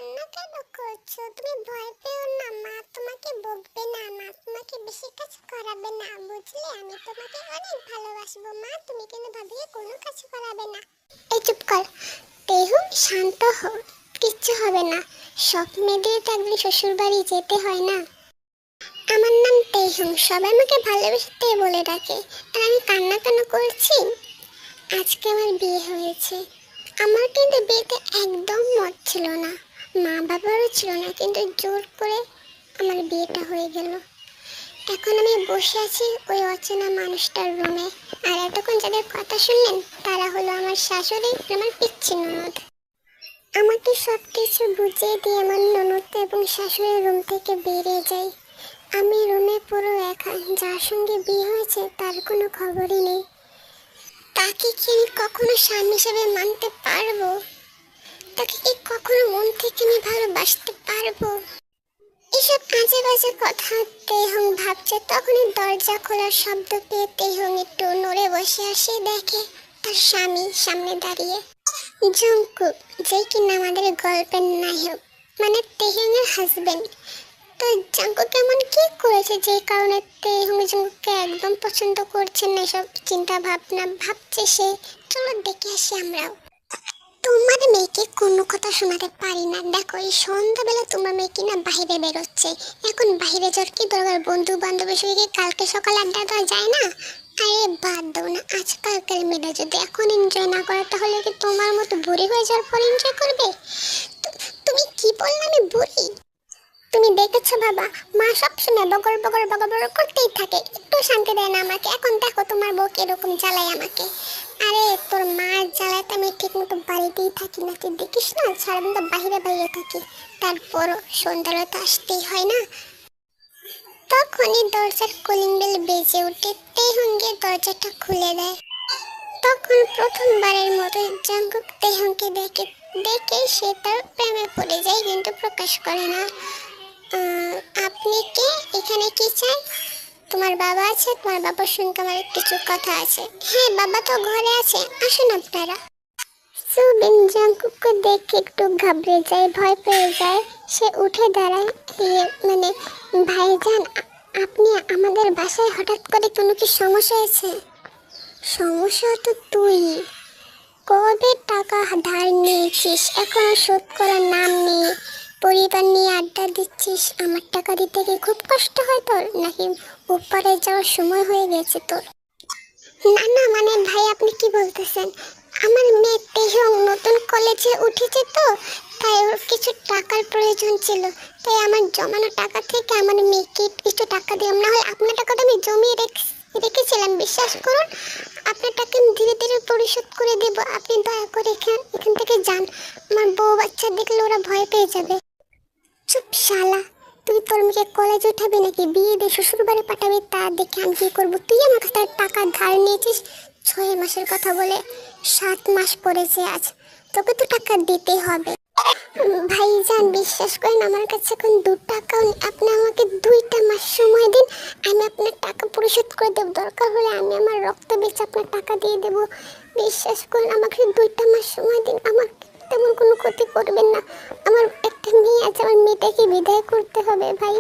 কান্না কেন করছো? তুমি ভয় পেও না, মা তোমাকে বকবে না, মা তোমাকে বেশি কাজ করাবে না, বুঝলে? আমি তোমাকে অনেক ভালোবাসবো মা, তুমি কিন্তু ভাবিয়ে কোনো কাজ করাবে না। এই চুপ কর তেহু, শান্ত হও, কিচ্ছু হবে না। সব মেয়েদের তো একদিন শ্বশুর বাড়ি যেতে হয় না। আমার নাম তেহুম, সবাই আমাকে ভালোবেসে বলে ডাকে। আর আমি কান্না কেন করছি? আজকে আমার বিয়ে হয়েছে। আমার কিন্তু বিয়েতে একদম মত ছিল না, মা বাবারও ছিল না, কিন্তু জোর করে আমার বিয়েটা হয়ে গেল। এখন আমি বসে আছি ওই অচেনা মানুষটার রুমে, আর এতক্ষণ যাদের কথা শুনলেন তারা হলো আমার শাশুড়ি, আমার পিচ্ছি ননদ। আমাকে সব কিছু বুঝিয়ে দিয়ে আমার ননদ এবং শাশুড়ির রুম থেকে বেরিয়ে যাই। আমি রুমে পুরো একা, যার সঙ্গে বিয়ে হয়েছে তার কোনো খবরই নেই। তাকে কি আমি কখনো স্বামী হিসেবে মানতে পারবো? তাকে কি কখনো মন থেকে আমি ভালোবাসতে পারবো? এসব আজে বাজে কথা তেহং ভাবছে, তখনই দরজা খোলার শব্দ পেয়ে তেহং একটু নড়ে বসে আসে, দেখে তার স্বামী সামনে দাঁড়িয়ে। জংকুক, যে কিনা আমাদের গল্পের নায়ক, মানে তেহং এর হাজবেন্ড। তো জংকুক এমন কি করেছে যে কারণে তেহং জংকুককে একদম পছন্দ করছে না? সব চিন্তা ভাবনা ভাবছে সে। চলো দেখে আসি আমরাও। তোমার মেয়েকে কোনো কথা শোনাতে পারি না। দেখো এই সন্ধ্যাবেলা তোমার মেয়ে কিনা বাইরে বেরোচ্ছে। এখন বাইরে যাওয়ার কি দরকার? বন্ধু বান্ধবের সঙ্গে কালকে সকালে আড্ডা দেওয়া যায় না? আরে বাদ দাও না, আজকালকার মেয়েরা যদি এখন এনজয় না করে তাহলে কি তোমার মতো বুড়ি হয়ে যাওয়ার পর এনজয় করবে? তুমি কি বললে আমি বুড়ি? তুমি দেখেছো বাবা, মা সবসময় বগর বগর বগর বগর করতেই থাকে, একটু শান্তি দেয় না আমাকে। এখন দেখো তোমার বউ কিরকম জ্বালায় আমাকে। আরে তোর মার জ্বালাতে আমি ঠিক মতো বাড়িতেই থাকি না, তুই দেখিস না? সারাদিন তো বাইরে বাইরে থাকি, তারপরও সন্ধ্যাবেলা তো আসতেই হয় না। তখনই দরজার কলিং বেল বেজে উঠে তেহঙ্গে দরজাটা খুলে দেয়। তখন প্রথমবারের মতো জাঙ্কুক তেহংকে দেখে দেখে সে তার প্রেমে পড়ে যায়, কিন্তু প্রকাশ করে না। আপনি কে? এখানে কি চাই? তোমার বাবা আছে? তোমার বাবার সঙ্গে আমার কিছু কথা আছে। হ্যাঁ, বাবা তো ঘরে আছে, আসুন আপনারা। সুবিন জাঙ্কুককে দেখে একটু ঘাবড়ে যায়, ভয় পেয়ে যায়। সে উঠে দাঁড়ায়। মানে ভাইজান, আপনি আমাদের বাসায় হঠাৎ করে কোনো কি সমস্যা হয়েছে? সমস্যা তো তুই কবে টাকা ধার নিয়েছিস, এখনো শোধ করার নাম নেই, পরিবার নিয়ে আড্ডা দিচ্ছিস। আমার টাকা দিতে গিয়ে খুব কষ্ট হয় তোর, নাকি উপরে যাওয়ার সময় হয়ে গেছে তোর? না না, মানে ভাই আপনি কি বলতেছেন? আমার মেয়ে তেহং নতুন কলেজে উঠেছে, তো তাই ওর কিছু টাকার প্রয়োজন ছিল। তাই আমার জমানো টাকা থেকে আমার মেয়েকে কিছু টাকা দিলাম, না হলে আপনার টাকাটা আমি জমিয়ে রেখেছিলাম। বিশ্বাস করুন, আপনার টাকা আমি ধীরে ধীরে পরিশোধ করে দেব। আপনি দয়া করে এখান থেকে যান। আমার বউ বাচ্চা দেখলে ওরা ভয় পেয়ে যাবে। চুপ শালা, তুই তোর মেয়েকে কলেজে উঠাবি নাকি বিয়ে দিয়ে শ্বশুর বাড়ি পাঠাবি? তা দেখে আমি কি করবো? তুই আমার কাছে টাকা ধার নিয়েছিস 6 মাসের কথা বলে, 7 মাস পড়েছে আজ, তোকে তো টাকা দিতেই হবে। ভাইজান বিশ্বাস করেন, আমার কাছে এখন 2 টাকাও নেই। আপনি আমাকে 2টা মাস সময় দিন, আমি আপনার টাকা পরিশোধ করে দেবো। দরকার হলে আমি আমার রক্ত বেচে আপনার টাকা দিয়ে দেবো। বিশ্বাস করুন, আমাকে 2টা মাস সময় দিন। আমার তেমন কোনো ক্ষতি করবেন না। আমার একটা মেয়ে আছে, আমার মেয়েটাকে বিদায় করতে হবে ভাই।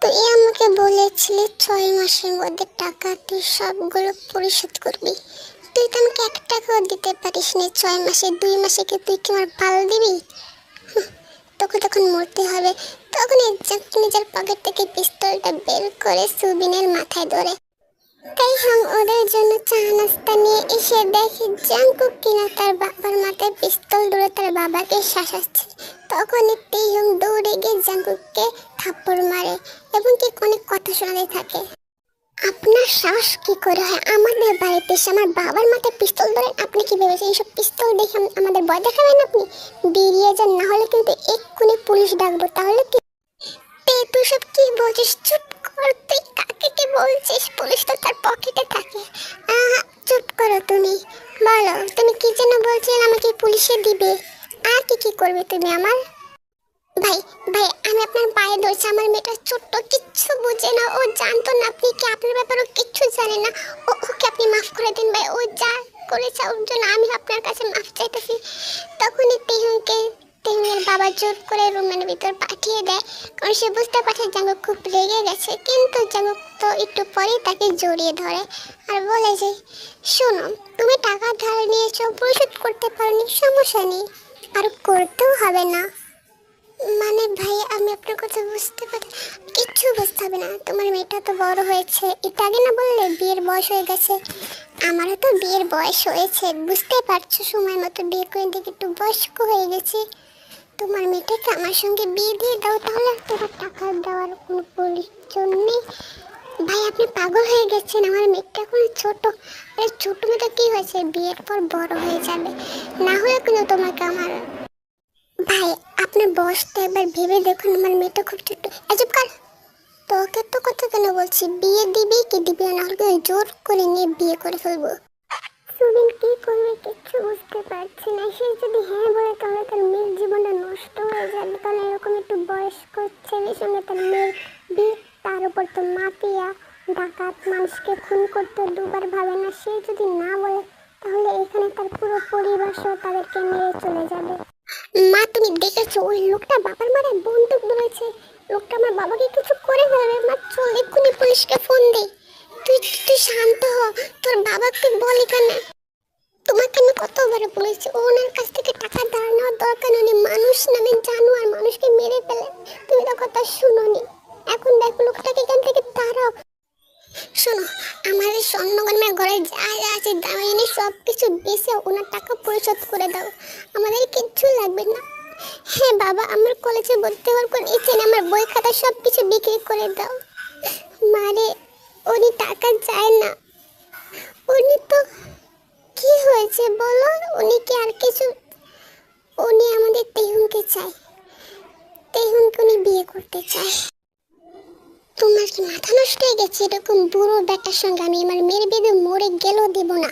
তুই আমাকে বলেছিলি 6 মাসের মধ্যে টাকা তুই সবগুলো পরিশোধ করবি। তুই তো আমাকে 1 টাকাও দিতে পারিস নি 6 মাসে। 2 মাসে কি তুই কি আমার পাল দিবি? তোকে তখন মরতে হবে। তখন নিজের পকেট থেকে পিস্তলটা বের করে সুবিনের মাথায় ধরে। তাই ওদের জন্য চা নাস্তা নিয়ে এসে দেখে জাঙ্কুক কিনা তার বাবার মাথায় পিস্তল ধরে তার বাবাকে শাসাচ্ছে। তখনই তেহং দৌড়ে গিয়ে জাঙ্কুককে থাপ্পড় মারে এবং কি অনেক কথা শোনাতে থাকে। আপনার সাহস কি করে হয় আমাদের বাড়িতে এসে আমার বাবার মাথায় পিস্তল ধরেন? আপনি কি ভেবেছেন এইসব পিস্তল দেখে আমাদের ভয় দেখাবেন? আপনি বেরিয়ে যান, না হলে কিন্তু এক্ষুনি পুলিশ ডাকবো। তাহলে কি? তুই সব কি বলছিস? চুপ কর। তুই কাকে কি বলছিস? পুলিশ তো তার পকেটে থাকে। চুপ করো তুমি। বলো তুমি কি যেন বলছিলে, আমাকে পুলিশে দিবে? আর কি কি করবে তুমি আমার? ভাই ভাই, আমি আপনার পায়ে ধরছি। আমার মেয়েটা ছোট্ট, কিচ্ছু বুঝে না, ও জানতো না আপনি কি, আপনার ব্যাপারে কিচ্ছু জানে না। ওকে আপনি মাফ করে দিন ভাই। ও যা করেছে ওর জন্য আমি আপনার কাছে মাফ চাইতেছি। তখনই তেহুনের বাবা জোর করে রুমের ভিতর পাঠিয়ে দেয়, কারণ সে বুঝতে পারছে জাঙ্কুক খুব রেগে গেছে। কিন্তু জাঙ্কুক তো একটু পরেই তাকে জড়িয়ে ধরে আর বলে যে, শোনো, তুমি টাকা ধার নিয়েছো, পরিশোধ করতে পারোনি, সমস্যা নেই, আর করতেও হবে না। মানে ভাই, আমি আপনার কথা বুঝতে পারি, কিচ্ছু বুঝতে হবে না, তোমার মেয়েটা তো বড় হয়েছে, এটা আগে না বললে বিয়ের বয়স হয়ে গেছে। আমারও তো বিয়ের বয়স হয়েছে, বুঝতে পারছো, সময় মতো বিয়ে করে দেখে একটু বয়স্ক হয়ে গেছি। তোমার মেয়েটাকে আমার সঙ্গে বিয়ে দিয়ে দাও, তাহলে আর তোমার টাকা দেওয়ার কোনো প্রয়োজন নেই। ভাই, আপনি পাগল হয়ে গেছেন, আমার মেয়েটা এখন ছোট। আরে ছোট মেয়েটা কি হয়েছে, বিয়ের পর বড় হয়ে যাবে, না হলে কিন্তু তোমাকে আমার। ভাই, আপনার বয়সটা একবার ভেবে দেখুন, আমার মেয়েটা খুব ছোট। এসব কাল তোকে তো কথা কেন বলছি, বিয়ে দিবি কি দিবি না, হলে জোর করে নিয়ে বিয়ে করে ফেলবো। সুবিন কি করবে কিচ্ছু বুঝতে পারছি না। সে যদি হ্যাঁ বলে তাহলে তার মেয়ের জীবনটা নষ্ট হয়ে যাবে, কারণ এরকম একটু বয়স্ক ছেলের সঙ্গে তার মেয়ের বিয়ে, তার উপর তো মাফিয়া ডাকাত, মানুষকে খুন করতে দুবার ভাবে না। সে যদি না বলে তাহলে এখানে তার পুরো পরিবার সহ তাদেরকে মেরে চলে যাবে। মা, তুমি দেখেছো ওই লোকটা বাবার মারে বন্দুক ধরেছে, লোকটা আমার বাবাকে কিছু করে ফেলবে। মা চল, এক্ষুনি পুলিশকে ফোন দে। তুই তুই শান্ত হ, তোর বাবাকে বলি কেন? তোমাকে আমি কতবার বলেছি ওনার কাছ থেকে টাকা ধার নেওয়ার দরকার নেই, মানুষ নামে জানোয়ার, মানুষকে মেরে ফেলে। তুমি তো কথা শুনোনি, এখন দেখো লোকটাকে এখান থেকে তাড়াও। শোনো, আমাদের স্বর্ণগণের ঘরে যা যা আছে দামে এনে সব কিছু বেচে ওনার টাকা পরিশোধ করে দাও, আমাদের কিচ্ছু লাগবে না। হ্যাঁ বাবা, আমার কলেজে ভর্তি হওয়ার পর ইচ্ছে আমার বই খাতা সব কিছু বিক্রি করে দাও। মারে, উনি টাকা চায় না, উনি তো কি হয়েছে বলো, উনি কি আর কিছু, উনি আমাদের তেহুনকে চায়, তেহুনকে উনি বিয়ে করতে চায়। তোমার কি মাথা নষ্ট হয়ে গেছে? এরকম বুড়ো বেটার সঙ্গে আমি আমার মেয়ের বেঁধে মরে গেলেও দেব না।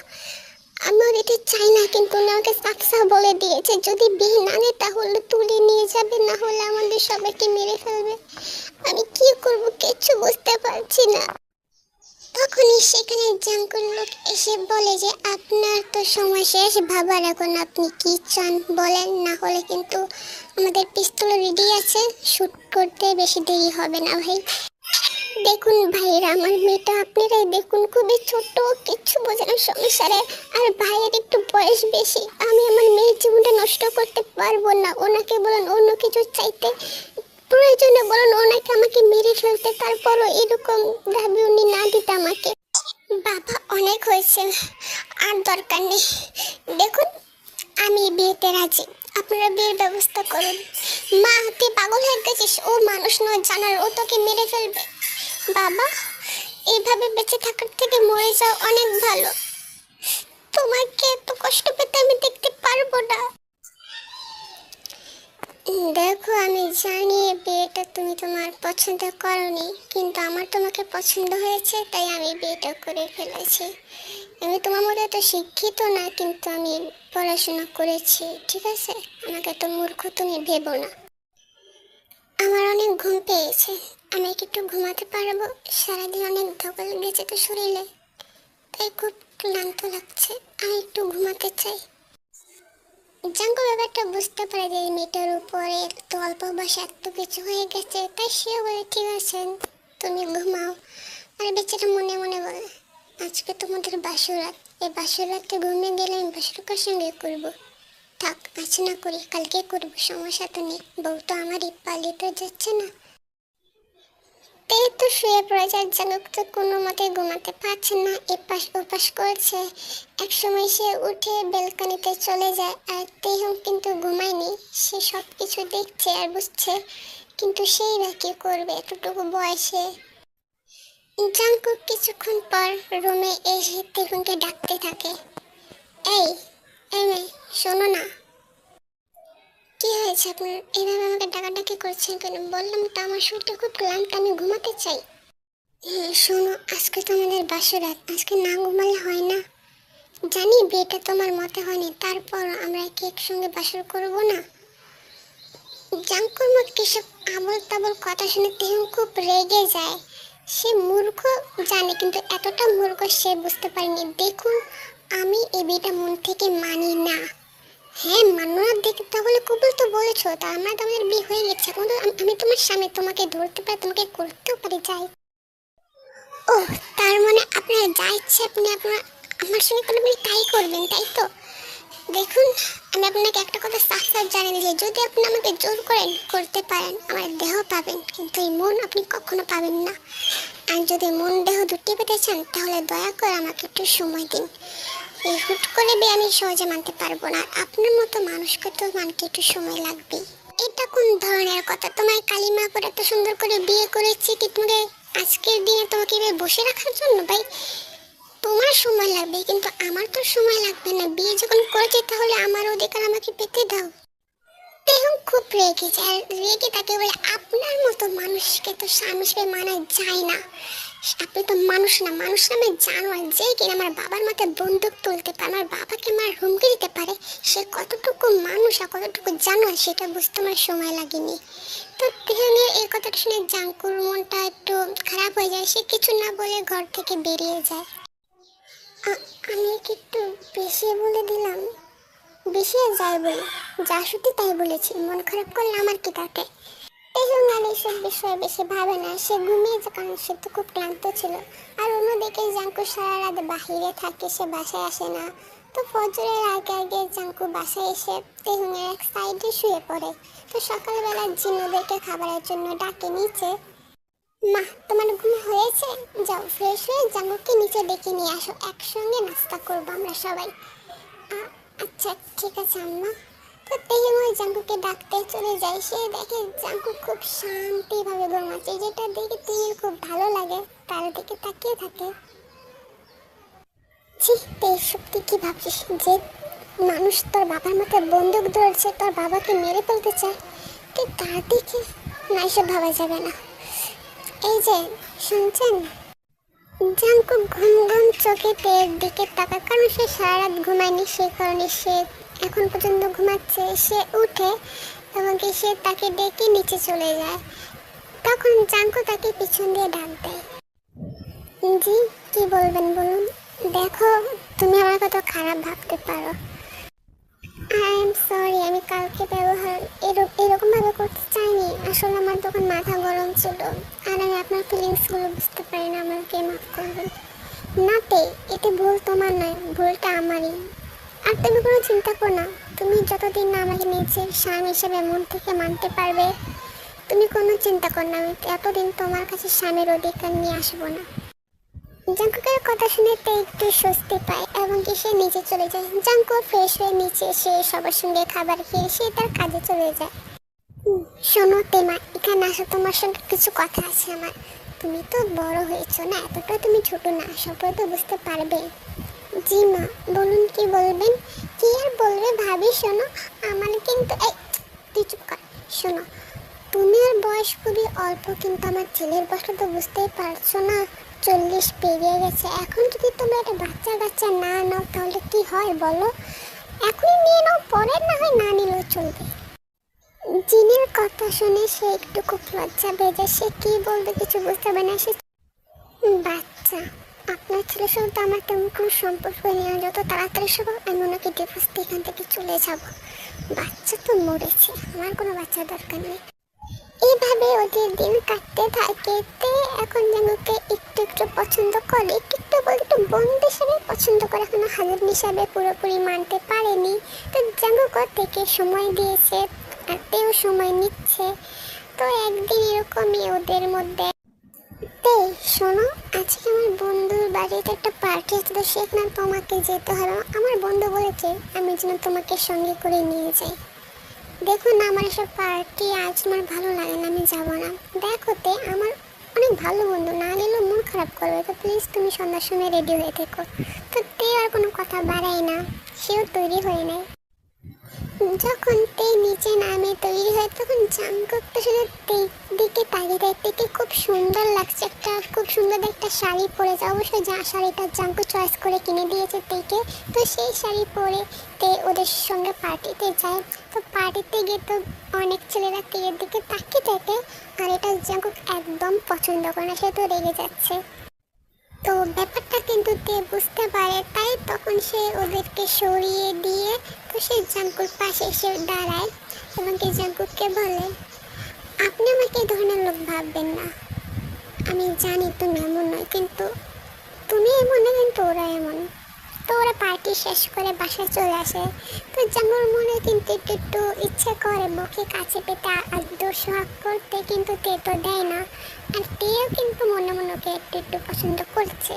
আমার এটা চাই না, কিন্তু উনি আমাকে সাফসা বলে দিয়েছে যদি বিয়ে না নেয় তাহলে তুলে নিয়ে যাবে, না হলে আমাদের সবাইকে মেরে ফেলবে। আমি কি করব কিচ্ছু বুঝতে পারছি না। তখনই সেখানে জাঙ্কুর লোক এসে বলে যে, আপনার তো সময় শেষ, বাবার এখন আপনি কি চান বলেন, না হলে কিন্তু আমাদের পিস্তল রেডি আছে, শুট করতে বেশি দেরি হবে না। ভাই দেখুন ভাইয়েরা, আমার মেয়েটা আপনারাই দেখুন, খুবই ছোট, কিচ্ছু বোঝে না সংসারে, আর ভাইয়ের একটু বয়স বেশি। আমি আমার মেয়ের জীবনটা নষ্ট করতে পারবো না। ওনাকে বলুন অন্য কিছু চাইতে, প্রয়োজনে বলুন ওনাকে আমাকে মেরে ফেলতে, তারপরও এরকম দাবি উনি না দিতে আমাকে। বাবা অনেক হয়েছে, আর দরকার নেই। দেখুন আমি বিয়েতে রাজি, আপনারা বিয়ের ব্যবস্থা করুন। মা, তুই পাগল হয়ে গেছিস, ও মানুষ নয় জানার, ও তোকে মেরে ফেলবে। বাবা, এইভাবে বেঁচে থাকার থেকে মরে যাও অনেক ভালো, তোমাকে এত কষ্ট পেতে আমি দেখতে পারবো না। দেখো, আমি জানি বিয়েটা তুমি তোমার পছন্দ করনি, কিন্তু আমার তোমাকে পছন্দ হয়েছে, তাই আমি বিয়েটা করে ফেলেছি। আমি তোমার মতো এত শিক্ষিত না, কিন্তু আমি পড়াশোনা করেছি, ঠিক আছে? আমাকে তো মূর্খ তুমি ভেবো না। আমার অনেক ঘুম পেয়েছে, আমি কি একটু ঘুমাতে পারবো? সারাদিন অনেক ধকল গেছে তো শরীরে, তাই খুব ক্লান্ত লাগছে, আমি একটু ঘুমাতে চাই। জাঙ্কু ব্যাপারটা বুঝতে পারে যে মেয়েটার উপরে তো অল্প বয়সে এত কিছু হয়ে গেছে, তাই সেও বলে, ঠিক আছে তুমি ঘুমাও। আর বেচারা মনে মনে বলে, আজকে তোমাদের বাসর রাত, এই বাসর রাতে ঘুমিয়ে গেলে আমি বাসর কার সঙ্গে করবো? থাক, আজ না করি, কালকে করবো, সমস্যা তো নেই, বউ তো আমারই, পালিয়ে তো যাচ্ছে না। তাই তো শুয়ে পড়ে যায়। জাঙ্কুক তো কোনো মতে ঘুমাতে পারছে না, এপাশ ওপাশ করছে। এক সময় সে উঠে বেলকনিতে চলে যায়, আর তেহুন কিন্তু ঘুমায়নি, সে সব কিছু দেখছে আর বুঝছে, কিন্তু সেই বা কি করবে এতটুকু বয়সে। জাঙ্কুক কিছুক্ষণ পর রুমে এসে তেহুনকে ডাকতে থাকে, এই এই মেয়ে, শোনো না। কি হয়েছে আপনার, এইভাবে আমাকে ডাকাডাকি করছেন কেন? বললাম তো আমার শরীরটা খুব ক্লান্ত, আমি ঘুমাতে চাই। শোনো, আজকে তো আমাদের বাসরাত, আজকে না ঘুমালে হয় না। জানি বিয়েটা তোমার মতে হয়নি, তারপর আমরা কি একসঙ্গে বাসর করবো না? জাঙ্কুর মুখ কিসব আবল তাবল কথা শুনে তেহুন খুব রেগে যায়। সে মূর্খ জানে, কিন্তু এতটা মূর্খ সে বুঝতে পারেনি। দেখুন, আমি এই বিয়েটা মন থেকে মানি না। হ্যাঁ মানো না, দেখে তাহলে কবুল তো বলে বলছো, তার মানে তো আমাদের বিয়ে হয়ে গেছে। এখন তো আমি তোমার স্বামী, তোমাকে ধরতে পারি, তোমাকে করতেও পারি যাই। ও, তার মানে আপনার যা ইচ্ছে আপনি আপনার আমার সঙ্গে করবেন, তাই করবেন, তাই তো? দেখুন, আমি আপনাকে একটা কথা সাফ সাফ জানিয়ে দিই, যদি আপনি আমাকে জোর করেন করতে পারেন, আমার দেহ পাবেন, কিন্তু এই মন আপনি কখনো পাবেন না। আর যদি মন দেহ দুটি পেতে চান, তাহলে দয়া করে আমাকে একটু সময় দিন। এই হুট করে বিয়ে আমি সহজে মানতে পারবো না, আর আপনার মতো মানুষকে তো মানতে একটু সময় লাগবে। এটা কোন ধরনের কথা? তোমার কালিমা পরে এত সুন্দর করে বিয়ে করেছি কি তোমাকে আজকের দিনে তোমাকে এভাবে বসে রাখার জন্য? ভাই, তোমার সময় লাগবে, কিন্তু আমার তো সময় লাগবে না। বিয়ে যখন করেছি, তাহলে আমার অধিকার আমাকে পেতে দাও। তেহু খুব রেগে যায়, আর রেগে তাকে বলে, আপনার মতো মানুষকে তো স্বামী হিসেবে মানা যায় না। আপনি তো মানুষ না, মানুষ নামে জানোয়ার, যে কিনা আমার বাবার মাথায় বন্দুক তুলতে পারে, আমার বাবাকে মার হুমকি দিতে পারে, সে কতটুকু মানুষ আর কতটুকু জানোয়ার সেটা বুঝতে আমার সময় লাগেনি। তো তেহনের এই কথাটা শুনে জাঙ্কুর মনটা একটু খারাপ হয়ে যায়, সে কিছু না বলে ঘর থেকে বেরিয়ে যায়। আমি কি একটু বেশি বলে দিলাম? বেশি যাই বলে, যা সত্যি তাই বলেছি, মন খারাপ করলে আমার কি তাতে? তেহন আর এইসব বিষয়ে বেশি ভাবে না, সে ঘুমিয়ে যায়, কারণ সে তো খুব ক্লান্ত ছিল। আর অন্যদিকে জাঙ্কু সারা রাত বাহিরে থাকে, সে বাসায় আসে না। তো ফজরের আগে আগে জাঙ্কু বাসায় এসে তেহনের এক সাইডে শুয়ে পড়ে। তো সকালবেলা জিনুদেরকে খাবারের জন্য ডাকে নিচে। মা, তোমার ঘুম হয়েছে? যাও ফ্রেশ হয়ে জাঙ্কুকে নিচে ডেকে নিয়ে আসো, একসঙ্গে নাস্তা করবো আমরা সবাই। আচ্ছা ঠিক আছে আম্মা। তো তেহিম ওই জাঙ্কুকে ডাকতে চলে যায়। সে দেখে জাঙ্কু খুব শান্তিভাবে ঘুমাচ্ছে, যেটা দেখে তিমির খুব ভালো লাগে, তার দিকে তাকিয়ে থাকে। ছি, এই সত্যি কি ভাবছিস যে মানুষ তোর বাবার মাথায় বন্দুক ধরছে, তোর বাবাকে মেরে ফেলতে চায়, তুই তার দিকে? না, এসব ভাবা যাবে না। এই যে শুনছেন? জাঙ্কু ঘুম ঘুম চোখে তের দিকে তাকায়, কারণ সে সারা রাত ঘুমায়নি, সেই কারণে সে এখন পর্যন্ত ঘুমাচ্ছে। সে উঠে এবং সে তাকে ডেকে নিচে চলে যায়। তখন জাঙ্কু তাকে পিছন দিয়ে ডাক দেয়। জি, কি বলবেন বলুন। দেখো, তুমি আমার কথা খারাপ ভাবতে পারো, আই এম সরি, আমি কালকে ব্যবহার এরকম ভাবে করতে চাইনি। আসলে আমার তখন মাথা গরম ছিল, আর আমি আপনার ফিলিংসগুলো বুঝতে পারি না, আমাকে মাফ করবেন। না তে, এতে ভুল তোমার নয়, ভুলটা আমারই। আর তুমি কোনো চিন্তা করো না, তুমি যতদিন না আমাকে নিজের স্বামী হিসেবে মন থেকে মানতে পারবে, তুমি কোনো চিন্তা করো না, আমি এতদিন তোমার কাছে স্বামীর অধিকার নিয়ে আসবো না। জাঙ্কুকের কথা শুনে তে একটু স্বস্তি পায় এবং সে নিচে চলে যায়। জাঙ্কু ফ্রেশ হয়ে নিচে এসে সবার সঙ্গে খাবার খেয়ে সে তার কাজে চলে যায়। শোনো তেমা, এখানে আসো, তোমার সঙ্গে কিছু কথা আছে আমার। তুমি তো বড় হয়েছো না, এতটা তুমি ছোট না, সবটা তো বুঝতে পারবে। জি মা, বলুন কি বলবেন? কি আর বলবে ভাবি, শোনো, আমার কিন্তু এই, তুই চুপ কর। শোনো, তুমি আর বয়স খুবই অল্প, কিন্তু আমার ছেলের বয়সটা তো বুঝতেই পারছো না, 40 পেরিয়ে গেছে। এখন যদি তোমরা একটা বাচ্চা কাচ্চা না নাও, তাহলে কি হয় বলো? এখনই নিয়ে নাও, পরে না হয় না নিলেও চলবে। জিনের কথা শুনে সে একটু খুব লজ্জা পেয়ে যায়, সে কি বলবে কিছু বুঝতে পারে না। সে বাচ্চা, আপনার ছেলের সঙ্গে তো আমার তেমন কোনো সম্পর্ক নেই, আর যত তাড়াতাড়ি সম্ভব আমি ওনাকে ডিভোর্স দিয়ে এখান থেকে চলে যাব। বাচ্চা তো মরেছে, আমার কোনো বাচ্চার দরকার নেই। এইভাবে ওদের দিন কাটতে থাকে। এখন জাঙ্কুকে একটু একটু পছন্দ করে, একটু একটু বলতে একটু বন্ধু হিসাবে পছন্দ করে, এখনো হাজবেন্ড হিসাবে পুরোপুরি মানতে পারেনি। তো জাঙ্কুক থেকে সময় দিয়েছে, আর তেও সময় নিচ্ছে। তো একদিন এরকমই ওদের মধ্যে, শোনো, আজকে আমার বন্ধুর বাড়িতে একটা পার্টি আছে, তো সেখানে তোমাকে যেতে হবে। আমার বন্ধু বলেছে আমি যেন তোমাকে সঙ্গে করে নিয়ে যাই। দেখো না, আমার এসব পার্টি আজ আমার ভালো লাগে না, আমি যাবো না। দেখো তে, আমার অনেক ভালো বন্ধু, না গেলেও মন খারাপ করবে, তো প্লিজ তুমি সন্ধ্যার সময় রেডি হয়ে থেকো। তো তে আর কোনো কথা বাড়ায় না, সেও তৈরি হয়ে নেয়। যখন তে নিচে নামে তৈরি হয়, তখন জাঙ্কুক তো শুধু দিকে তাকিয়ে দেয়। তেকে খুব সুন্দর লাগছে, একটা খুব সুন্দর একটা শাড়ি পরে যায়। অবশ্যই যা শাড়িটা জাঙ্কু চয়েস করে কিনে দিয়েছে তেকে, তো সেই শাড়ি পরে তে ওদের সঙ্গে পার্টিতে যায়। তো পার্টিতে গিয়ে তো অনেক ছেলেরা তের দিকে তাকিয়ে থাকে, আর এটা জাঙ্কুক একদম পছন্দ করে না, সে তো রেগে যাচ্ছে। তো ব্যাপারটা কিন্তু তে বুঝতে পারে, তাই তখন সে ওদেরকে সরিয়ে দিয়ে তো সে জাঙ্কুর পাশে এসে দাঁড়ায় এবং কি জাঙ্কুককে বলে, আপনি আমাকে এই ধরনের লোক ভাববেন না, আমি জানি তুমি এমন নয়, কিন্তু তুমি এমন না, কিন্তু ওরা এমন। তো ওরা পার্টি শেষ করে বাসায় চলে আসে। তো জাঙ্কুর মনে কিন্তু একটু একটু ইচ্ছে করে বউকে কাছে পেতে আদর সোহাগ করতে, কিন্তু তে তো দেয় না। আর তেও কিন্তু মনে মনে ওকে একটু একটু পছন্দ করছে।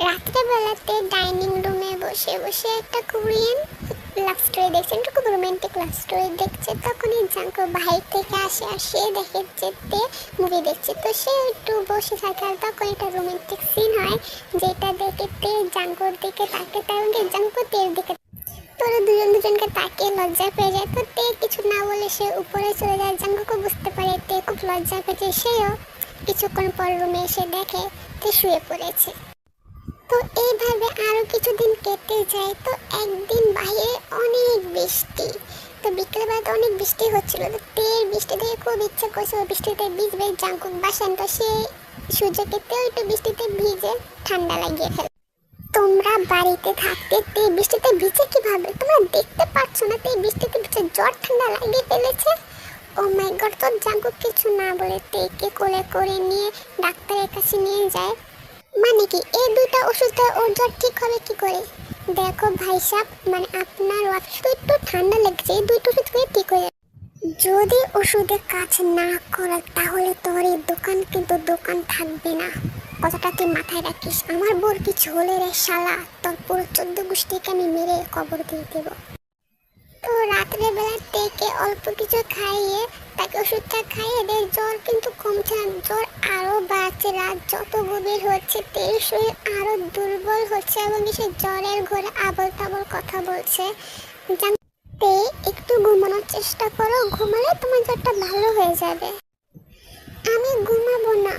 রাত্রেবেলাতে ডাইনিং রুমে বসে বসে একটা কোরিয়ান লাভ স্টোরি দেখছে, একটু খুব রোমান্টিক লাভ স্টোরি দেখছে। তখনই জাঙ্কু বাইরে থেকে আসে আর সে দেখে যে তে মুভি দেখছে। তো সে একটু বসে থাকে আর তখন একটা রোমান্টিক সিন হয়, যেটা দেখে তে জাঙ্কুর দিকে তাকে তার জাঙ্কু তের দিকে। তোরা দুজন দুজনকে তাকিয়ে লজ্জা পেয়ে যায়। তো তে কিছু না বলে সে উপরে চলে যায়। জাঙ্কুকে বুঝতে পারে তে খুব লজ্জা পেয়েছে। সেও কিছুক্ষণ পর রুমে এসে দেখে তে শুয়ে পড়েছে। তো এইভাবে আরো কিছুদিন কেটে যায়। তো একদিন বাইরে অনেক বৃষ্টি, তো বিকেলবেলা তো অনেক বৃষ্টি হচ্ছিল। তো তের বৃষ্টি দেখে খুব ইচ্ছা করছে ও বৃষ্টিতে ভিজবে। জাঙ্কুক বাসান, তো সে সূর্যকে তেও একটু বৃষ্টিতে ভিজে ঠান্ডা লাগিয়ে ফেলে। তোমরা বাড়িতে থাকতে তে বৃষ্টিতে ভিজে কিভাবে? তোমরা দেখতে পাচ্ছ না তে বৃষ্টিতে ভিজে জ্বর ঠান্ডা লাগিয়ে ফেলেছে। ও মাই গড! তো জাঙ্কুক কিছু না বলে তেকে কোলে করে নিয়ে ডাক্তারের কাছে নিয়ে যায়। মানে কি এই দুইটা ওষুধে ওর জ্বর ঠিক হবে কি করে? দেখো ভাই সাহেব, মানে আপনার ওয়াইফ একটু ঠান্ডা লেগেছে, এই দুইটা ওষুধ খেয়ে ঠিক হয়ে যাবে। যদি ওষুধে কাজ না করে তাহলে তোর এই দোকান কিন্তু দোকান থাকবে না। কথাটা তুই মাথায় রাখিস। আমার বোর কিছু হলে রে শালা, তোর পুরো 14 গোষ্ঠীকে আমি মেরে কবর দিয়ে দেবো। তো রাত্রে বেলা থেকে অল্প কিছু খাইয়ে তাকে ওষুধটা খাইয়ে দেয়। জ্বর কিন্তু কমছে না, জ্বর আরো বাড়ছে। রাত যত গভীর হচ্ছে তের শরীর আরো দুর্বল হচ্ছে এবং সে জ্বরের ঘরে আবল তাবল কথা বলছে। জানতে একটু ঘুমানোর চেষ্টা করো, ঘুমালে তোমার জ্বরটা ভালো হয়ে যাবে। আমি ঘুমাবো না,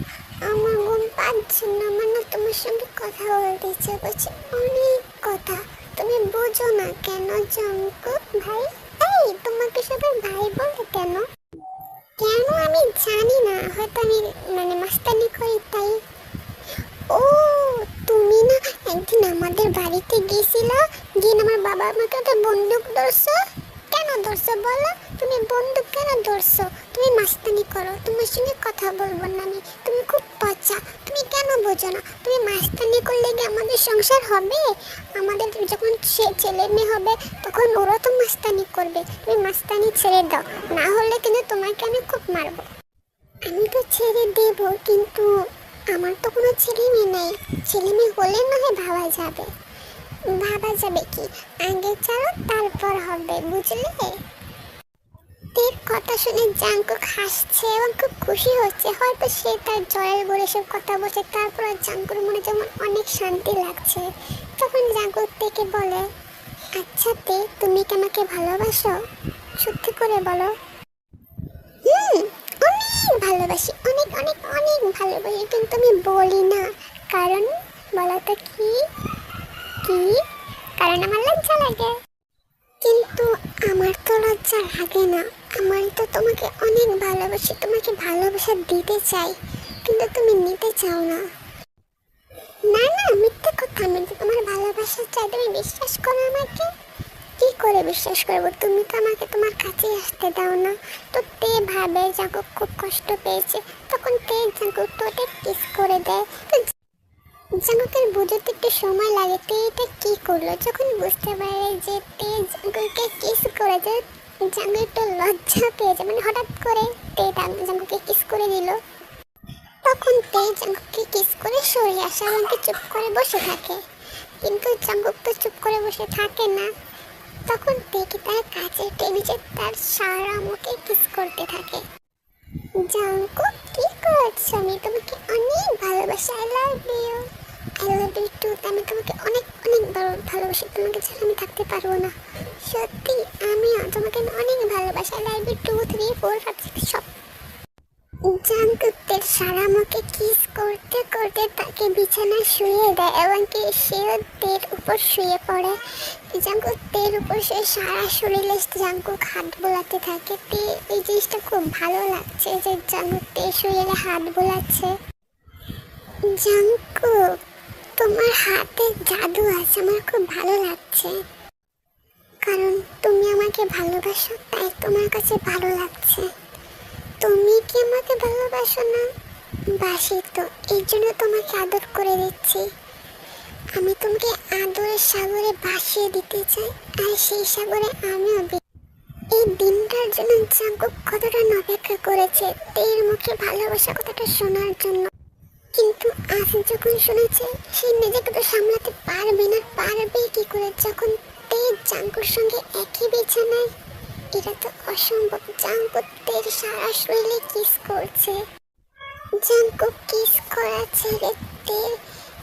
আমার ঘুম পাচ্ছে না, মানে তোমার সঙ্গে কথা বলতে ইচ্ছে করছে, অনেক কথা। তুমি বোঝো না কেন জাঙ্কুক ভাই? এই তোমাকে সবাই ভাই বলে কেন? কেন আমি জানি না, হয়তো আমি মানে মাস্তানি করি তাই। ও তুমি না একদিন আমাদের বাড়িতে গেছিলা, গিয়ে আমার বাবা আমাকে একটা বন্দুক ধরছো। কেন ধরছো বলো? তুমি বন্দুক কেন ধরছো? তুমি মাস্তানি করো, তোমার সঙ্গে কথা বলবো না আমি, তুমি খুব পচা। তুমি কেন বোঝো না? তুমি মাস্তানি করলে কি আমাদের সংসার হবে? আমাদের যখন ছেলে মেয়ে হবে তখন ওরা তো মাস্তানি করবে। তুমি মাস্তানি ছেড়ে দাও, না হলে কিন্তু তোমাকে আমি খুব মারবো। আমি তো ছেড়ে দেব, কিন্তু আমার তো কোনো ছেলে মেয়ে নেই। ছেলে মেয়ে হলে না হয় ভাবা যাবে। ভাবা যাবে কি, আগে ছাড়ো তারপর হবে, বুঝলে? তের কথা শুনে জাঙ্কুক হাসছে এবং খুব খুশি হচ্ছে। হয়তো সে তার জ্বরের ঘরে সব কথা বলছে, তারপর জাঙ্কুর মনে যেমন অনেক শান্তি লাগছে। তখন জাঙ্কুক থেকে বলে, আচ্ছা তে তুমি কি আমাকে ভালোবাসো? সত্যি করে বলো। অনেক ভালোবাসি, অনেক অনেক অনেক ভালোবাসি, কিন্তু আমি বলি না। কারণ বলো তো কি? কি কারণ? আমার লজ্জা লাগে। কিন্তু আমার তো লজ্জা লাগে না, আমার তো তোমাকে অনেক ভালোবাসি, তোমাকে ভালোবাসা দিতে চাই, কিন্তু তুমি নিতে চাও না। না না, মিথ্যে কথা, আমি তো তোমার ভালোবাসা চাই, তুমি বিশ্বাস করো আমাকে। কি করে বিশ্বাস করবো? তুমি তো আমাকে তোমার কাছে আসতে দাও না। তো তে ভাবে জাঙ্কুক খুব কষ্ট পেয়েছে, তখন তে জাঙ্কুক তো কিস করে দেয়। তো জাঙ্কুকের বুঝতে একটু সময় লাগে তে এটা কি করলো। যখন বুঝতে পারে যে তে জাঙ্কুককে কিস করেছে, জাঙ্কুক একটু লজ্জা পেয়েছে, মানে হঠাৎ করে তে জাঙ্কুককে কিস করে দিল। তখন তে জাঙ্কুককে কিস করে সরে আসে এবং চুপ করে বসে থাকে। কিন্তু জাঙ্কুক তো চুপ করে বসে থাকে না। তখন দেখি তার কাছের টেবিলে তার সারা মুখে কিস করতে থাকে। জাঙ্কুক কি করছো? আমি তোমাকে অনেক ভালোবাসি, I love you, I love you too. আমি তোমাকে অনেক অনেক ভালোবাসি, তোমাকে ছাড়া আমি থাকতে পারবো না। সত্যি আমিও তোমাকে অনেক ভালোবাসি, আই লাভ ইউ 2 3 4 5 6 সব। জাঙ্কুকের সারা মুখে কিস করতে করতে তাকে বিছানায় শুয়ে দেয় এবং কি সেও তের উপর শুয়ে পড়ে। জাঙ্কুক তের উপর শুয়ে সারা শরীরে জাঙ্কুক হাত বোলাতে থাকে। তে এই জিনিসটা খুব ভালো লাগছে যে জাঙ্কুক তের শরীরে হাত বোলাচ্ছে। জাঙ্কুক তোমার হাতে জাদু আছে, আমার খুব ভালো লাগছে। কারণ তুমি আমাকে ভালোবাসো, তাই তোমার কাছে ভালো লাগছে। তুমি কি আমাকে ভালোবাসো না? বাসি তো, এই জন্য তোমাকে আদর করে দিচ্ছি। আমি তোমাকে আদরের সাগরে ভাসিয়ে দিতে চাই, আর সেই সাগরে আমিও এই দিনটার জন্য জাঙ্কুক কতটা অপেক্ষা করেছে তের মুখে ভালোবাসা কথাটা শোনার জন্য। কিন্তু আজ যখন শুনেছে সে নিজেকে তো সামলাতে পারবে না, পারবে কি করে যখন তে জাঙ্কুর সঙ্গে একই বিছানায়? এটা তো অসম্ভব। জাঙ্কুক তের সারা শরীরে কিস করছে। জাঙ্কুক কিস করা ছেড়ে তের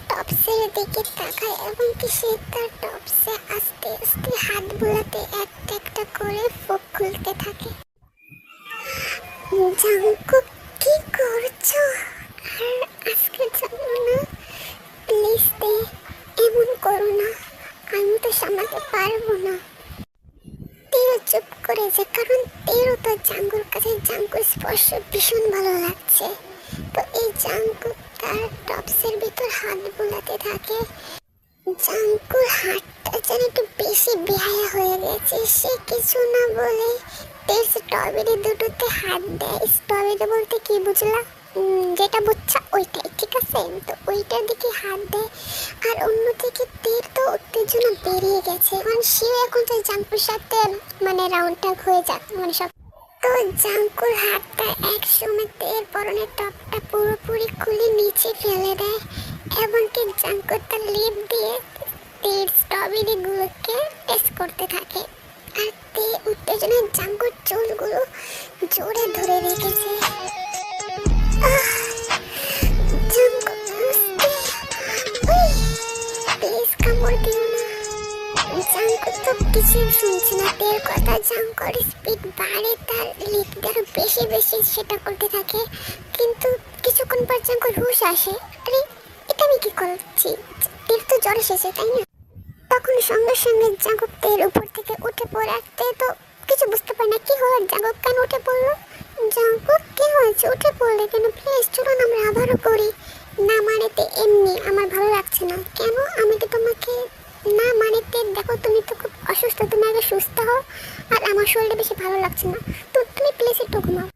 টপসের দিকে তাকায় এবং কি সে তার টপসে আস্তে আস্তে হাত বোলাতে একটা একটা করে ফুক খুলতে থাকে। জাঙ্কুক কি করছো? আর আজকে যাবো না, প্লিজ দে, এমন করো না, আমি তো সামলাতে পারবো না। তেরো চুপ করে যে, কারণ তেরো তো জাঙ্কুর কাছে জাঙ্কুর স্পর্শ ভীষণ ভালো লাগছে। তো এই জাঙ্কুক তার টপসের ভিতর হাত বোলাতে থাকে। জাঙ্কুর হাতটা যেন একটু বেশি বেহায়া হয়ে গেছে। সে কিছু না বলে তের স্ট্রবেরি দুটোতে হাত দেয়। স্ট্রবেরি বলতে কি বুঝলা? যেটা বুঝছা ওইটাই, ঠিক আছে? তো ওইটার দিকে হাত দেয়। আর অন্যদিকে তের তো উত্তেজনা বেরিয়ে গেছে, মানে সে এখন তো জাঙ্কুর সাথে মানে রাউন্ডটা হয়ে যাক, মানে সব। তো জাঙ্কুর হাতটা একসময় তের পরনের টপটা পুরোপুরি খুলে নিচে ফেলে দেয় এবং কি জাঙ্কুর তার লিপ দিয়ে তের স্ট্রবেরি গুলোকে টেস্ট করতে থাকে। আর তে উত্তেজনায় জাঙ্কুর চুলগুলো জোরে ধরে রেখেছে। প্লিজ কামড় দিও না। জাঙ্কুর তো কিছুই শুনছে না তের কথা। জাঙ্কুর স্পিড বাড়ে, তার লিপ দিয়ে বেশি বেশি সেটা করতে থাকে। কিন্তু কিছুক্ষণ পর জাঙ্কুর হুঁশ আসে, আরে এটা আমি কি করছি? তের তো জ্বর এসেছে, তাই না? তখন সঙ্গে সঙ্গে জাঙ্কুক তের উপর থেকে উঠে পড়ে। তে তো কিছু বুঝতে পারে না কি হলো, জাঙ্কুক কেন উঠে পড়লো। জাঙ্কুক কি হয়েছে, উঠে পড়লে কেন? প্লিজ চলুন আমরা আবারও করি। না মানে তে এমনি আমার ভালো লাগছে না। কেন? আমি কি তোমাকে না মানে তে দেখো তুমি তো খুব অসুস্থ, তুমি আগে সুস্থ হও। আর আমার শরীরে বেশি ভালো লাগছে না, তো তুমি প্লিজ একটু ঘুমাও।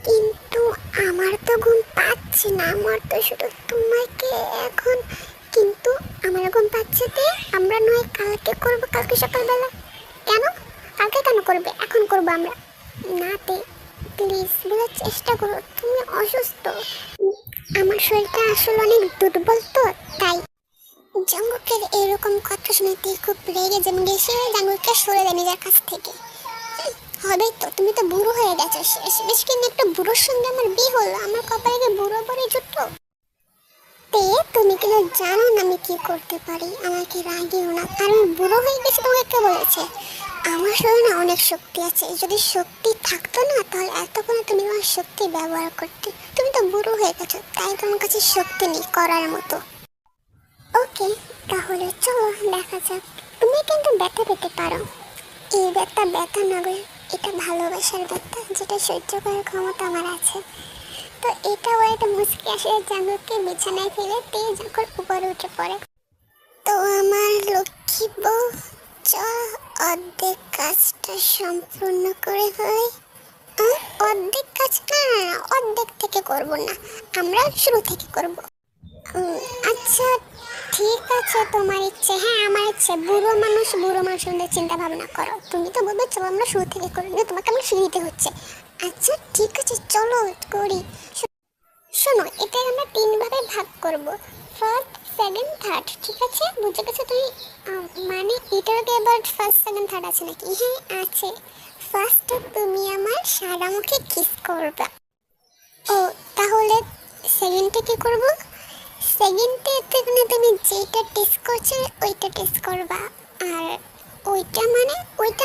কিন্তু আমার তো ঘুম পাচ্ছে না, আমার তো শুধু তোমাকে এখন। কিন্তু আমার ঘুম পাচ্ছে তে, আমরা নয় কালকে করবো, কালকে সকালবেলা। কেন? কালকে কেন করবে? এখন করবো আমরা। না তে প্লিজ বোঝার চেষ্টা করো, তুমি অসুস্থ। আমার শরীরটা আসলে অনেক দুর্বল, তো তাই। জাঙ্কুকের এরকম কথা শুনে তে খুব রেগে যেমন সে জাঙ্কুককে সরে দেয় নিজের কাছ থেকে। হবে তো, তুমি তো বুড়ো হয়ে গেছো। শেষ কিন্তু একটা বুড়োর সঙ্গে আমার বিয়ে হলো, আমার কপালে বুড়ো পরে জুটলো। তে তুমি কিন্তু জানো না আমি কি করতে পারি, আমাকে রাগিও না। আর আমি বুড়ো হয়ে গেছি তোমাকে কে বলেছে? আমার শরীরে অনেক শক্তি আছে, যদি শক্তি থাকতো না তাহলে এতক্ষণে তুমি আমার শক্তি ব্যবহার করতে। তুমি তো বুড়ো হয়ে গেছো, তাই তোমার কাছে শক্তি নেই করার মতো। ওকে, তাহলে চলো দেখা যাক। তুমি কিন্তু ব্যথা পেতে পারো, এই ব্যথা ব্যথা না গো, এটা ভালোবাসার ব্যথা, যেটা সহ্য করার ক্ষমতা আমার আছে। তো এটা ও একটা মুচকি আসে জাঙ্কুককে বিছানায় ফেলে তে জাঙ্কুর উপরে উঠে পড়ে। তো আমার লক্ষ্মী বউ, চল অর্ধেক কাজটা সম্পূর্ণ করে ফেলি। অর্ধেক কাজ না, অর্ধেক থেকে করব না, আমরা শুরু থেকে করব। আচ্ছা ঠিক আছে, তোমার ইচ্ছে। হ্যাঁ আমার ইচ্ছে। বুড়ো মানুষদের চিন্তা ভাবনা করো। তুমি তো বলবে চলো আমরা শুরু থেকে করি, তোমাকে আমার শিখিতে হচ্ছে। আচ্ছা ঠিক আছে চলো করি। শোনো, এটা আমরা 3 ভাগে ভাগ করব, ফার্স্ট সেকেন্ড থার্ড, ঠিক আছে? বুঝে গেছো তুমি? মানে এটার আবার ফার্স্ট সেকেন্ড থার্ড আছে নাকি? হ্যাঁ আছে। ফার্স্ট তুমি আমার সারা মুখে কিস করবে। ও তাহলে সেকেন্ডে কি করব? সেকেন্ডে তুমি যেটা টেস্ট করছো ওইটা টেস্ট করবা। আর ওইটা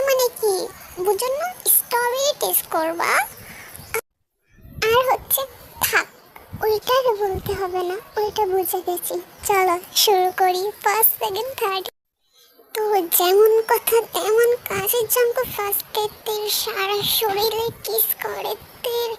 মানে কি বুঝো না? স্ট্রবেরি টেস্ট করবা। আর হচ্ছে থাক, ওইটা আর বলতে হবে না, ওইটা বুঝে গেছি। চলো শুরু করি, ফার্স্ট সেকেন্ড থার্ড। তো যেমন কথা তেমন কাজের জাঙ্কু ফার্স্টে তের সারা শরীরে কিস করে, তের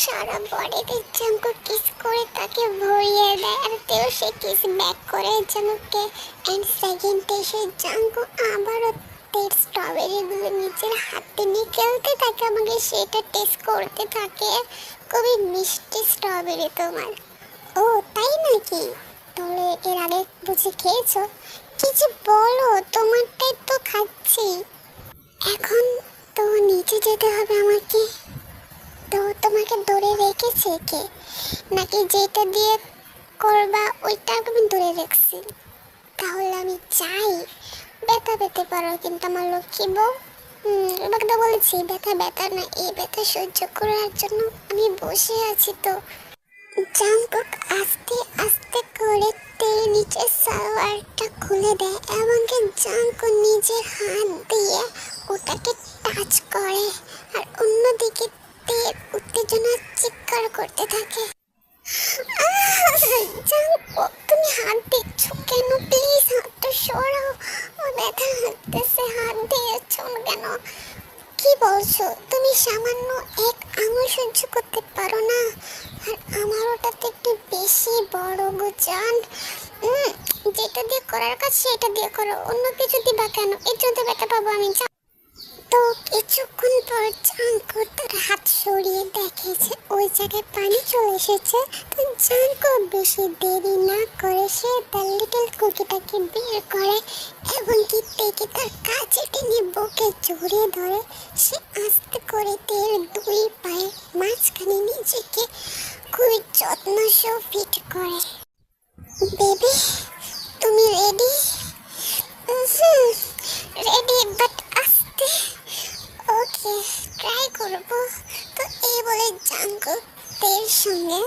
সারা বডিতে জাঙ্কু কিস করে তাকে ভরিয়ে দেয়, আর তেও সে কিস ব্যাক করে জাঙ্কুকে। অ্যান্ড সেকেন্ডে সে জাঙ্কু আবারও তের স্ট্রবেরিগুলো নিজের হাতে নিয়ে খেলতে থাকে, আমাকে সেটা টেস্ট করতে থাকে। খুবই মিষ্টি স্ট্রবেরি তোমার। ও তাই নাকি? তাহলে এর আগে বুঝি খেয়েছো? কিছু বলো, তোমারটাই তো খাচ্ছি। এখন তো নিচে যেতে হবে আমাকে। তো তোমাকে ধরে রেখেছে কে, নাকি যেটা দিয়ে করবা ওইটা আমি ধরে রেখেছি? তাহলে আমি চাই, ব্যথা পেতে পারো কিন্তু আমার লক্ষ্মী বউ। তোমাকে তো বলেছি ব্যথা ব্যথা না, এই ব্যথা সহ্য করার জন্য আমি বসে আছি। তো জাঙ্কুক আস্তে আস্তে করে তেল নিচে সালোয়ারটা খুলে দেয় এবং জাঙ্কু নিজের হাত দিয়ে ওটাকে টাচ করে, আর অন্যদিকে তেল উত্তেজনা চিৎকার করতে থাকে। জাঙ্কু, তুমি হাত দিচ্ছ কেন? প্লিজ হাতটা সরাও, ও ব্যথা লাগতেছে, হাত দিয়েছ কেন? কি বলছো তুমি? সামান্য এক আঙুল সহ্য করতে পারো না? আর আমার ওটাতে একটু বেশি বড় গুজান। যেটা দিয়ে করার কাজ সেটা দিয়ে করো, অন্য কিছু দিবা কেন? এর জন্য ব্যথা পাবো আমি। তো কিছুক্ষণ পর জাঙ্কু তার হাত সরিয়ে দেখে যে ওই জায়গায় পানি চলে এসেছে। তো জাঙ্কু বেশি দেরি না করে সে তার লিটল কুকিটাকে বের করে এবং কি তেকে তার কাছে টেনে বুকে জড়িয়ে ধরে সে আস্তে করে তের দুই পায়ে মাঝখানে নিজেকে খুবই যত্ন সহ ফিট করে। বেবি, তুমি রেডি? রেডি, বাট আস্তে। ওকে, ট্রাই করব। তো এই বলে জাঙ্কু তের সঙ্গে,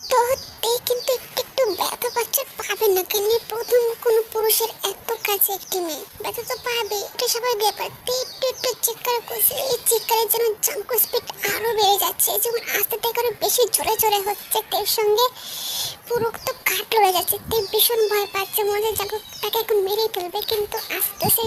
তো তে কিন্তু একটু একটু ব্যথা পাচ্ছে, পাবে না কেন? প্রথম কোনো পুরুষের এত কাছে একটি মেয়ে ব্যথা তো পাবে, এটা সবাই ব্যাপার। তে একটু একটু চিৎকার করছে, এই চিৎকারের জন্য জাঙ্কু স্পিড আরো বেড়ে যাচ্ছে, যেমন আস্তে থেকে আরো বেশি জোরে জোরে হচ্ছে। তের সঙ্গে পুরো তো কাট হয়ে যাচ্ছে, তে ভীষণ ভয় পাচ্ছে, মনে জাঙ্কু তাকে এখন মেরে ফেলবে, কিন্তু আস্তে সে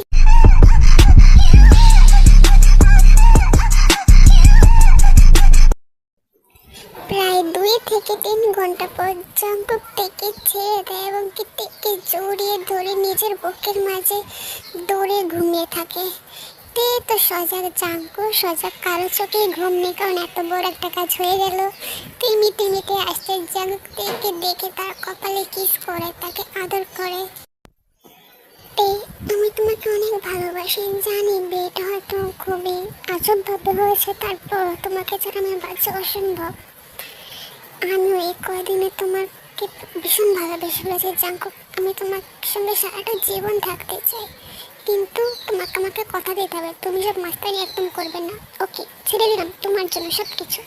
প্রায় 2 থেকে 3 ঘন্টা পর জাঙ্কুক তেকে ছেড়ে দেয় এবং তেকে জড়িয়ে ধরে নিজের বুকের মাঝে দৌড়ে ঘুমিয়ে থাকে। তে তো সজাগ, জাঙ্কু সজাগ, কারো চোখে ঘুম নেই, কারণ এত বড় একটা কাজ হয়ে গেল। মিটে মিটে আসছে জাঙ্কুক তেকে দেখে তার কপালে কিস করে তাকে আদর করে। তে, আমি তোমাকে অনেক ভালোবাসি, জানি বিয়েটা হয়তো খুবই আজব ভাবে হয়েছে, তারপর তোমাকে ছাড়া আমার বাচ্চা অসম্ভব। আমি এই কয়দিনে তোমাকে ভীষণ ভালোবেসে ফেলেছি জাঙ্কুক, আমি তোমার সঙ্গে সারাটা জীবন থাকতে চাই, কিন্তু তোমাকে আমাকে কথা দিতে হবে তুমি সব মাস্তানি একদম করবে না। ওকে, ছেড়ে দিলাম তোমার জন্য সব কিছু।